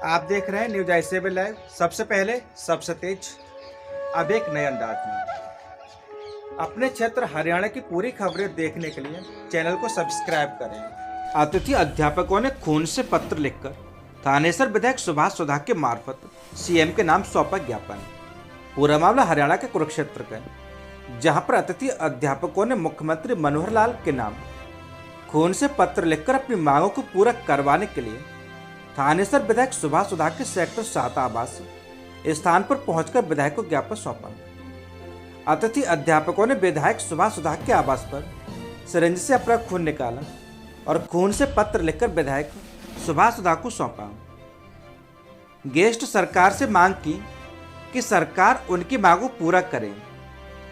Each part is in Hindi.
आप देख रहे हैं न्यूज आई7 लाइव। सबसे पहले सबसे तेज, अब एक नए अंदाज में। अपने क्षेत्र हरियाणा की पूरी खबरें देखने के लिए चैनल को सब्सक्राइब करें। अतिथि अध्यापकों ने खून से पत्र लिखकर थानेसर विधायक सुभाष सुधा के मार्फत सीएम के नाम सौंपा ज्ञापन। पूरा मामला हरियाणा के कुरुक्षेत्र का, जहां पर अतिथि अध्यापकों ने मुख्यमंत्री मनोहर लाल के नाम खून से पत्र लिखकर अपनी मांगों को पूरा करवाने के लिए थानेसर विधायक सुभाष सुधा के सेक्टर 7 आवास स्थान पर पहुंचकर विधायक को ज्ञापन सौंपा। अतिथि अध्यापकों ने विधायक सुभाष सुधा के आवास पर सिरिंज से अपना खून निकाला और खून से पत्र लिखकर विधायक सुभाष सुधा को सौंपा। गेस्ट सरकार से मांग की कि सरकार उनकी मांगों को पूरा करे।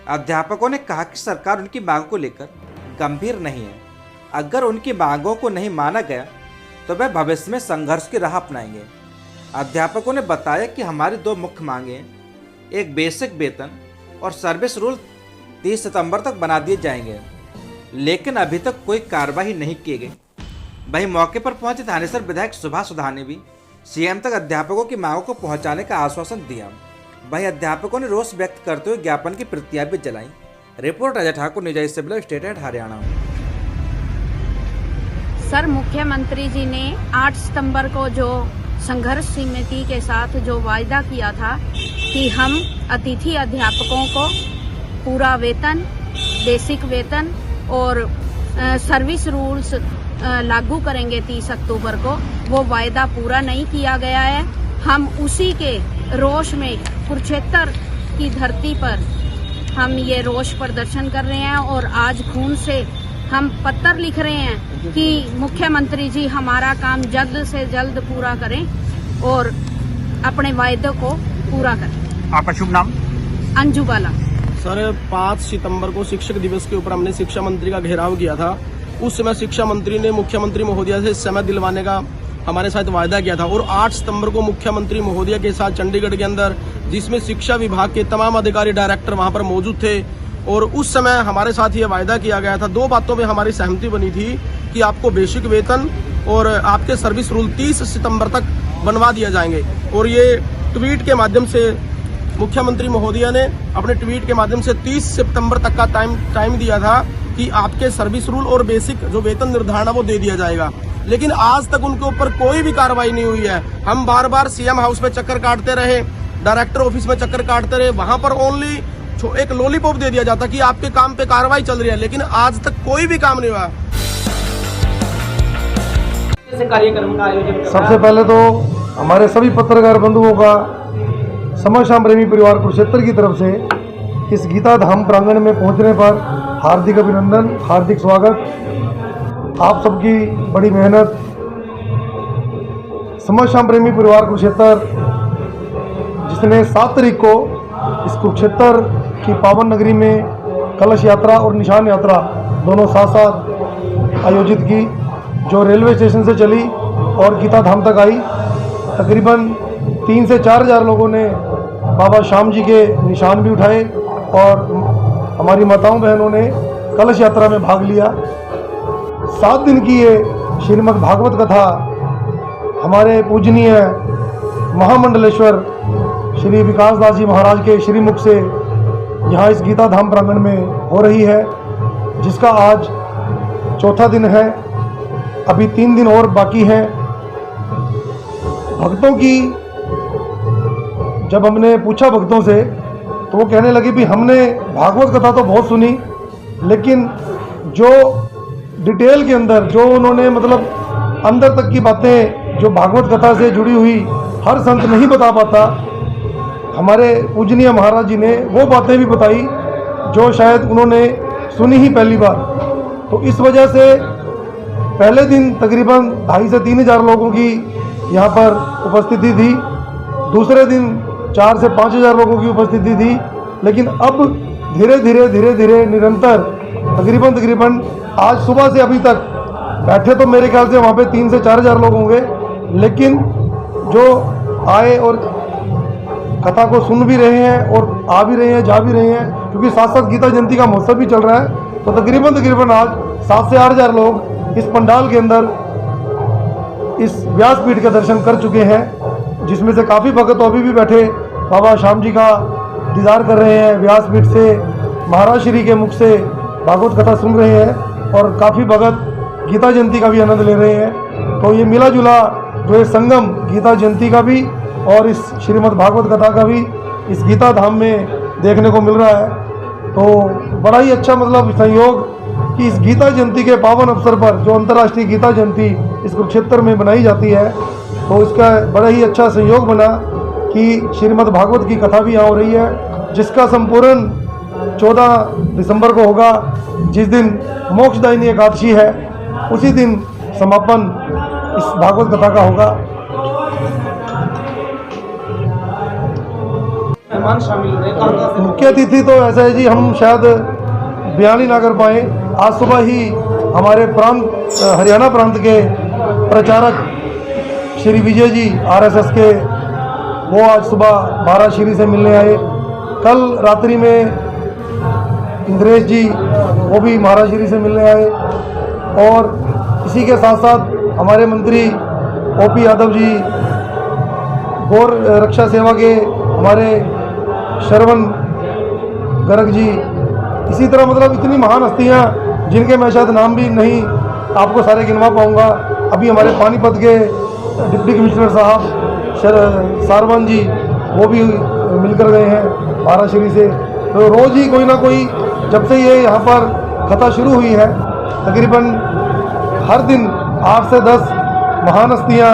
अध्यापकों ने कहा कि सरकार उनकी मांगों को लेकर गंभीर नहीं है। अगर उनकी मांगों को नहीं माना गया तो वह भविष्य में संघर्ष की राह अपनाएंगे। अध्यापकों ने बताया कि हमारी 2 मुख्य मांगे, एक बेसिक वेतन और सर्विस रूल 30 सितंबर तक बना दिए जाएंगे, लेकिन अभी तक कोई कार्रवाई नहीं की गई। वहीं मौके पर पहुंचे थानेसर विधायक सुभाष सुधा ने भी सीएम तक अध्यापकों की मांगों को पहुंचाने का आश्वासन दिया। वहीं अध्यापकों ने रोष व्यक्त करते हुए ज्ञापन की प्रतियां भी जलाई। रिपोर्ट अजय ठाकुर, न्यूज आई7 स्टेट हेड हरियाणा। सर, मुख्यमंत्री जी ने 8 सितंबर को जो संघर्ष समिति के साथ जो वायदा किया था कि हम अतिथि अध्यापकों को पूरा वेतन, बेसिक वेतन और सर्विस रूल्स लागू करेंगे 30 अक्टूबर को, वो वायदा पूरा नहीं किया गया है। हम उसी के रोष में कुरुक्षेत्र की धरती पर हम ये रोष प्रदर्शन कर रहे हैं और आज खून से हम पत्र लिख रहे हैं कि मुख्यमंत्री जी हमारा काम जल्द से जल्द पूरा करें और अपने वायदे को पूरा करें। आपका शुभ नाम? अंजू बाला। सर, 5 सितंबर को शिक्षक दिवस के ऊपर हमने शिक्षा मंत्री का घेराव किया था। उस समय शिक्षा मंत्री ने मुख्यमंत्री महोदया से समय दिलवाने का हमारे साथ वायदा किया था और 8 सितंबर को मुख्यमंत्री महोदया के साथ चंडीगढ़ के अंदर, जिसमें शिक्षा विभाग के तमाम अधिकारी डायरेक्टर वहां पर मौजूद थे, और उस समय हमारे साथ ये वायदा किया गया था। 2 बातों में हमारी सहमति बनी थी कि आपको बेसिक वेतन और आपके सर्विस रूल 30 सितंबर तक बनवा दिया जाएंगे। और ये ट्वीट के माध्यम से मुख्यमंत्री महोदया ने अपने ट्वीट के माध्यम से 30 सितंबर तक का टाइम दिया था कि आपके सर्विस रूल और बेसिक जो वेतन निर्धारण है वो दे दिया जाएगा। लेकिन आज तक उनके ऊपर कोई भी कार्रवाई नहीं हुई है। हम बार बार सीएम हाउस में चक्कर काटते रहे, डायरेक्टर ऑफिस में चक्कर काटते रहे, वहां पर ओनली एक लॉलीपॉप दे दिया जाता कि आपके काम पे कार्रवाई चल रही है, लेकिन आज तक कोई भी काम नहीं हुआ। कार्यक्रम का आयोजन सबसे पहले तो हमारे सभी पत्रकार बंधुओं का समर श्याम प्रेमी परिवार कुरुक्षेत्र की तरफ से इस गीता धाम प्रांगण में पहुंचने पर हार्दिक अभिनंदन, हार्दिक स्वागत। आप सबकी बड़ी मेहनत, समर श्याम प्रेमी परिवार कुरुक्षेत्र जिसने 7 तारीख को इस कुरुक्षेत्र की पावन नगरी में कलश यात्रा और निशान यात्रा दोनों साथ साथ आयोजित की, जो रेलवे स्टेशन से चली और गीता धाम तक आई। तकरीबन 3 से 4 हज़ार लोगों ने बाबा श्याम जी के निशान भी उठाए और हमारी माताओं बहनों ने कलश यात्रा में भाग लिया। 7 दिन की ये श्रीमद् भागवत कथा हमारे पूजनीय महामंडलेश्वर श्री विकास दास जी महाराज के श्रीमुख से यहाँ इस गीता धाम प्रांगण में हो रही है, जिसका आज 4था दिन है। अभी 3 दिन और बाकी हैं। भक्तों की जब हमने पूछा भक्तों से तो वो कहने लगे भी हमने भागवत कथा तो बहुत सुनी, लेकिन जो डिटेल के अंदर जो उन्होंने मतलब अंदर तक की बातें जो भागवत कथा से जुड़ी हुई हर संत नहीं बता पाता, हमारे पूजनीय महाराज जी ने वो बातें भी बताई जो शायद उन्होंने सुनी ही पहली बार। तो इस वजह से पहले दिन तकरीबन 2,500 से 3,000 लोगों की यहाँ पर उपस्थिति थी, दूसरे दिन 4 से 5,000 लोगों की उपस्थिति थी, लेकिन अब धीरे धीरे निरंतर तकरीबन आज सुबह से अभी तक बैठे तो मेरे ख्याल से वहाँ पे 3 से 4 हज़ार लोग होंगे, लेकिन जो आए और कथा को सुन भी रहे हैं और आ भी रहे हैं, जा भी रहे हैं, क्योंकि साथ साथ गीता जयंती का महोत्सव भी चल रहा है। तो तकरीबन आज 7 से 8 हज़ार लोग इस पंडाल के अंदर इस व्यासपीठ के दर्शन कर चुके हैं। जिसमें से काफ़ी भगत तो अभी भी बैठे बाबा श्याम जी का दीदार कर रहे हैं, व्यासपीठ से महाराज श्री के मुख से भागवत कथा सुन रहे हैं और काफ़ी भगत गीता जयंती का भी आनंद ले रहे हैं। तो ये मिला जुला जो है संगम गीता जयंती का भी और इस श्रीमद् भागवत कथा का भी इस गीता धाम में देखने को मिल रहा है। तो बड़ा ही अच्छा मतलब संयोग कि इस गीता जयंती के पावन अवसर पर जो अंतर्राष्ट्रीय गीता जयंती इस कुरुक्षेत्र में बनाई जाती है, तो इसका बड़ा ही अच्छा संयोग बना कि श्रीमद् भागवत की कथा भी यहाँ हो रही है, जिसका संपूर्ण 14 दिसंबर को होगा, जिस दिन मोक्षदायिनी एकादशी है, उसी दिन समापन इस भागवत कथा का होगा। मेहमान शामिल हो रहे हैं, कहाँ से? मुख्य अतिथि तो ऐसा है जी, हम शायद बयान ही ना कर पाए। आज सुबह ही हमारे प्रांत हरियाणा प्रांत के प्रचारक श्री विजय जी आरएसएस के, वो आज सुबह महाराज श्री से मिलने आए। कल रात्रि में इंद्रेश जी वो भी महाराज श्री से मिलने आए और इसी के साथ साथ हमारे मंत्री ओपी यादव जी, गौर रक्षा सेवा के हमारे श्रवण गर्ग जी, इसी तरह मतलब इतनी महान हस्तियाँ जिनके मैं शायद नाम भी नहीं आपको सारे गिनवा पाऊँगा। अभी हमारे पानीपत के डिप्टी कमिश्नर साहब सारवन जी वो भी मिलकर गए हैं महाराज श्री से। तो रोज़ ही कोई ना कोई, जब से ये यहाँ पर कथा शुरू हुई है, तकरीबन हर दिन 8 से 10 महान हस्तियाँ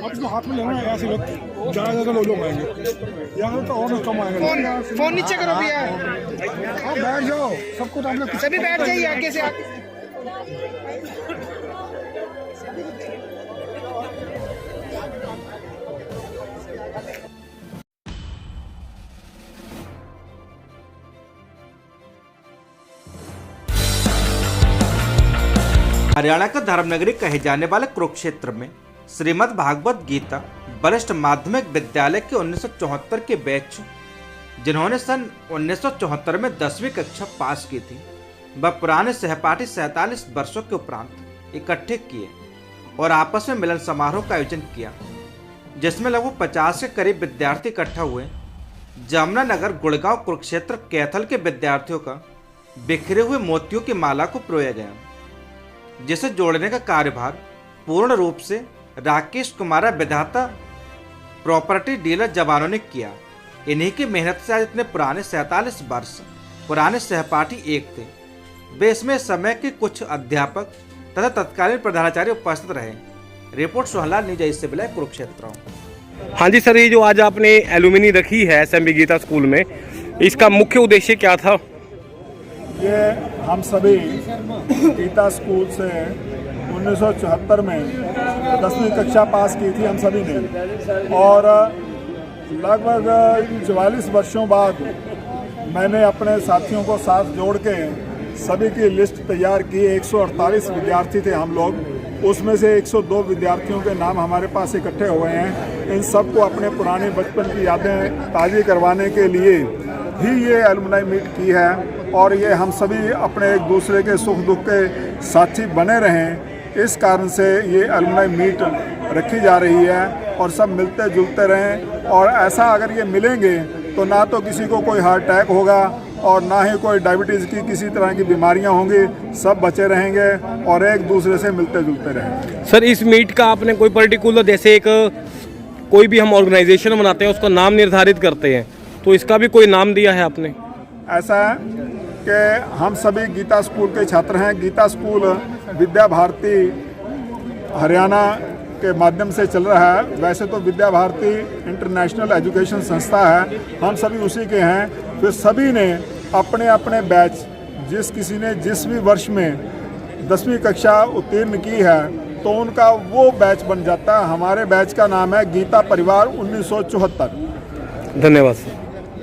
आप इसको हाथ में लेना है, ऐसे लोग ज़्यादा लोग आएंगे, यहाँ तो और कम आएंगे। फोन नीचे करो भैया, आप बैठ जाओ, सबको तो आपने सभी बैठ जाइए आगे से आगे। हरियाणा का धर्मनगरी कहे जाने वाले कुरुक्षेत्र में श्रीमद् भागवत गीता वरिष्ठ माध्यमिक विद्यालय के 1974 के बैच, जिन्होंने सन 1974 में 10वीं कक्षा पास की थी, वह पुराने सहपाठी 47 वर्षों के उपरांत इकट्ठे किए और आपस में मिलन समारोह का आयोजन किया, जिसमें लगभग 50 के करीब विद्यार्थी इकट्ठा हुए। जमुनानगर गुड़गांव कुरुक्षेत्र कैथल के विद्यार्थियों का बिखरे हुए मोतियों की माला को पिरोया गया, जिसे जोड़ने का कार्यभार पूर्ण रूप से राकेश कुमार विधाता प्रॉपर्टी डीलर जवानों ने किया। इन्हीं की मेहनत से आज इतने पुराने 47 वर्ष पुराने सहपाठी एक थे। वे इसमें समय के कुछ अध्यापक तथा तत्कालीन प्रधानाचार्य उपस्थित रहे। रिपोर्ट सोहनलाल न्यूज से बिलाय कुरुक्षेत्र। हाँ जी सर, ये जो आज आपने एलुमिनी रखी है एसएमबी गीता स्कूल में, इसका मुख्य उद्देश्य क्या था? ये हम सभी गीता स्कूल से 1974 में 10वीं कक्षा पास की थी हम सभी ने, और लगभग 44 वर्षों बाद मैंने अपने साथियों को साथ जोड़ के सभी की लिस्ट तैयार की। 148 विद्यार्थी थे हम लोग, उसमें से 102 विद्यार्थियों के नाम हमारे पास इकट्ठे हुए हैं। इन सबको अपने पुराने बचपन की यादें ताज़ी करवाने के लिए ही ये एलुमनाई मीट की है, और ये हम सभी अपने एक दूसरे के सुख दुख के साथी बने रहें, इस कारण से ये एलुमनाई मीट रखी जा रही है और सब मिलते जुलते रहें। और ऐसा अगर ये मिलेंगे तो ना तो किसी को कोई हार्ट अटैक होगा और ना ही कोई डायबिटीज़ की किसी तरह की बीमारियां होंगी, सब बचे रहेंगे और एक दूसरे से मिलते जुलते रहेंगे। सर, इस मीट का आपने कोई पर्टिकुलर, जैसे एक कोई भी हम ऑर्गेनाइजेशन बनाते हैं उसका नाम निर्धारित करते हैं, तो इसका भी कोई नाम दिया है आपने? ऐसा है कि हम सभी गीता स्कूल के छात्र हैं। गीता स्कूल विद्या भारती हरियाणा के माध्यम से चल रहा है। वैसे तो विद्या भारती इंटरनेशनल एजुकेशन संस्था है, हम सभी उसी के हैं। फिर सभी ने अपने अपने बैच जिस किसी ने जिस भी वर्ष में 10वीं कक्षा उत्तीर्ण की है तो उनका वो बैच बन जाता है। हमारे बैच का नाम है गीता परिवार 1974। धन्यवाद सर।